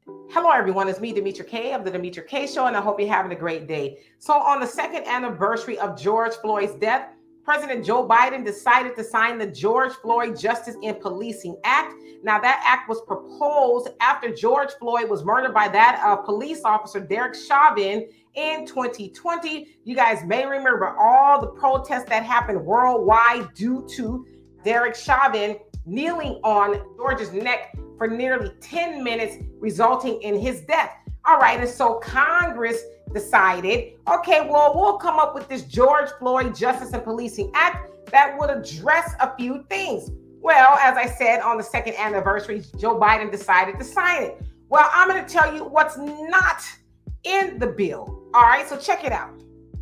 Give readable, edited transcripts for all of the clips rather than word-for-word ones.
Hello, everyone. It's me, Demetra K of the Demetra K Show, and I hope you're having a great day. So, on the second anniversary of George Floyd's death, President Joe Biden decided to sign the George Floyd Justice in Policing Act. Now, that act was proposed after George Floyd was murdered by that police officer, Derek Chauvin, in 2020. You guys may remember all the protests that happened worldwide due to Derek Chauvin kneeling on George's neck for nearly 10 minutes, resulting in his death. All right, and so Congress decided, okay, well, we'll come up with this George Floyd Justice and Policing Act that would address a few things. Well, as I said, on the second anniversary, Joe Biden decided to sign it. Well, I'm going to tell you what's not in the bill. All right, so check it out.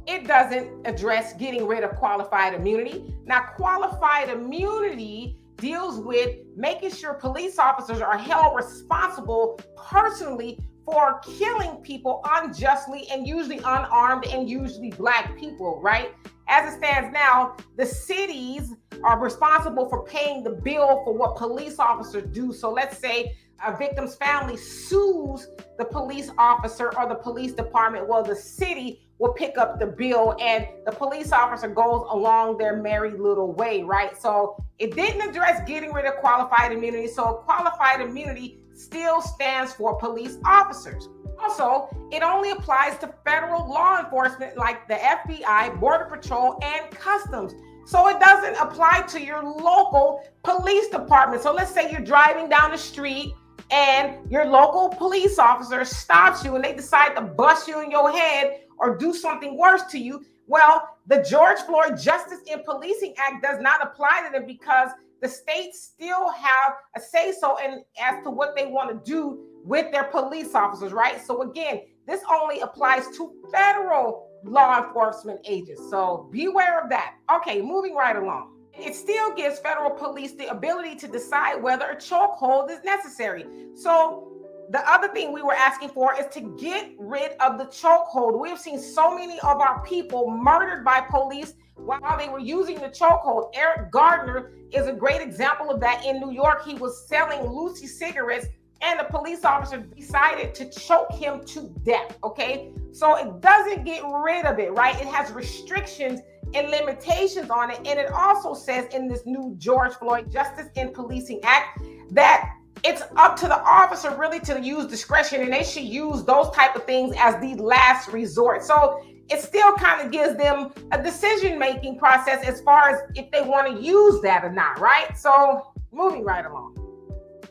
It doesn't address getting rid of qualified immunity. Now, qualified immunity deals with making sure police officers are held responsible personally for killing people unjustly and usually unarmed and usually Black people, right? As it stands now, the cities are responsible for paying the bill for what police officers do. So let's say a victim's family sues the police officer or the police department. Well, the city will pick up the bill and the police officer goes along their merry little way, right? So it didn't address getting rid of qualified immunity. So qualified immunity still stands for police officers. Also, it only applies to federal law enforcement like the FBI, Border Patrol, and Customs. So it doesn't apply to your local police department. So let's say you're driving down the street and your local police officer stops you and they decide to bust you in your head or do something worse to you. Well, the George Floyd Justice in Policing Act does not apply to them because the states still have a say-so as to what they want to do with their police officers, right? So again, this only applies to federal law enforcement agents. So beware of that. Okay, moving right along. It still gives federal police the ability to decide whether a chokehold is necessary. So the other thing we were asking for is to get rid of the chokehold. We've seen so many of our people murdered by police while they were using the chokehold. Eric Gardner is a great example of that. In New York, he was selling Lucy cigarettes and the police officer decided to choke him to death, okay? So it doesn't get rid of it, right? It has restrictions and limitations on it. And it also says in this new George Floyd Justice in Policing Act that it's up to the officer really to use discretion, and they should use those type of things as the last resort. So it still kind of gives them a decision-making process as far as if they want to use that or not, right? So moving right along.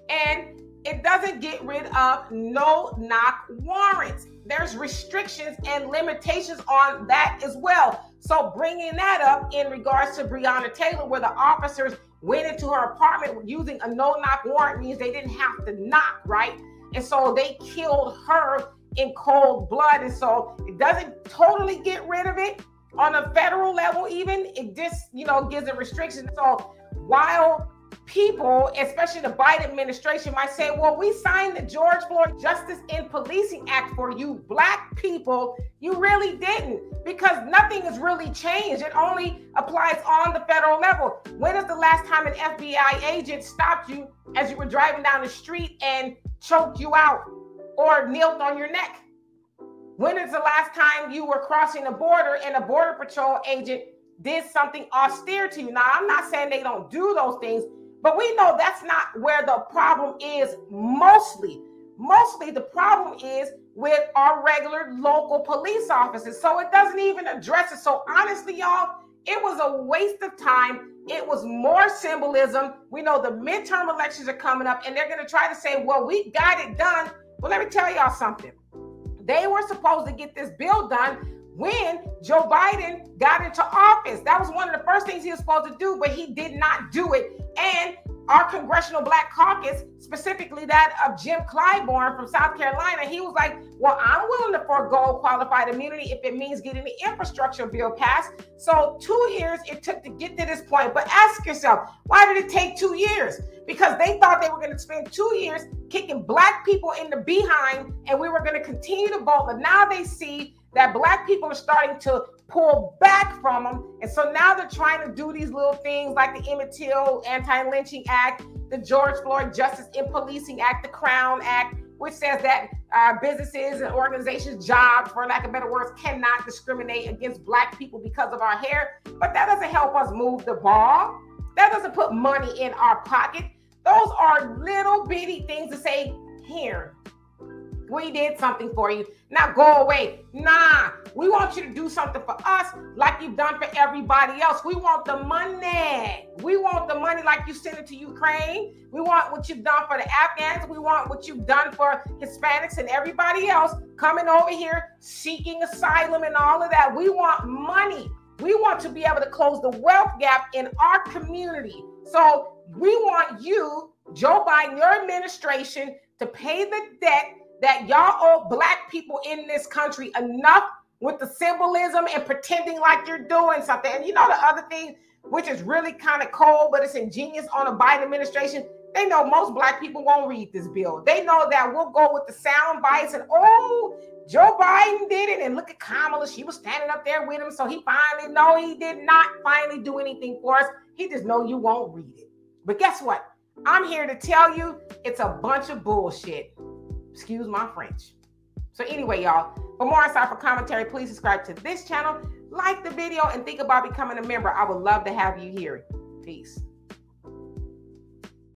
And it doesn't get rid of no-knock warrants. There's restrictions and limitations on that as well. So bringing that up in regards to Breonna Taylor, where the officers went into her apartment using a no-knock warrant means they didn't have to knock, right? And so they killed her in cold blood. And so it doesn't totally get rid of it on a federal level even. It just, gives a restriction. So while people, especially the Biden administration, might say, well, we signed the George Floyd Justice in Policing Act for you Black people. You really didn't, because nothing has really changed. It only applies on the federal level. When is the last time an FBI agent stopped you as you were driving down the street and choked you out or kneeled on your neck? When is the last time you were crossing the border and a Border Patrol agent did something austere to you? Now, I'm not saying they don't do those things, but we know that's not where the problem is mostly. Mostly the problem is with our regular local police officers. So it doesn't even address it. So honestly, y'all, it was a waste of time. It was more symbolism. We know the midterm elections are coming up and they're going to try to say, well, we got it done. Well, let me tell y'all something. They were supposed to get this bill done when Joe Biden got into office. That was one of the first things he was supposed to do, but he did not do it. And our Congressional Black Caucus, specifically that of Jim Clyburn from South Carolina, he was like, well, I'm willing to forego qualified immunity if it means getting the infrastructure bill passed. So 2 years it took to get to this point. But ask yourself, why did it take 2 years? Because they thought they were going to spend 2 years kicking Black people in the behind and we were going to continue to vote. But now they see that Black people are starting to pull back from them. And so now they're trying to do these little things like the Emmett Till Anti-Lynching Act, the George Floyd Justice in Policing Act, the Crown Act, which says that businesses and organizations, jobs, for lack of better words, cannot discriminate against Black people because of our hair. But that doesn't help us move the ball. That doesn't put money in our pocket. Those are little bitty things to say, here, we did something for you. Now go away. Nah, we want you to do something for us like you've done for everybody else. We want the money. We want the money like you sent it to Ukraine. We want what you've done for the Afghans. We want what you've done for Hispanics and everybody else coming over here seeking asylum and all of that. We want money. We want to be able to close the wealth gap in our community. So we want you, Joe Biden, your administration, to pay the debt that y'all owe Black people in this country. Enough with the symbolism and pretending like you're doing something. And you know the other thing, which is really kind of cold, but it's ingenious on the Biden administration, they know most Black people won't read this bill. They know that we'll go with the sound bites and, oh, Joe Biden did it. And look at Kamala. She was standing up there with him. So he finally, no, he did not finally do anything for us. He just know you won't read it. But guess what? I'm here to tell you it's a bunch of bullshit. Excuse my French. So anyway, y'all, for more insightful commentary, please subscribe to this channel, like the video, and think about becoming a member. I would love to have you here. Peace.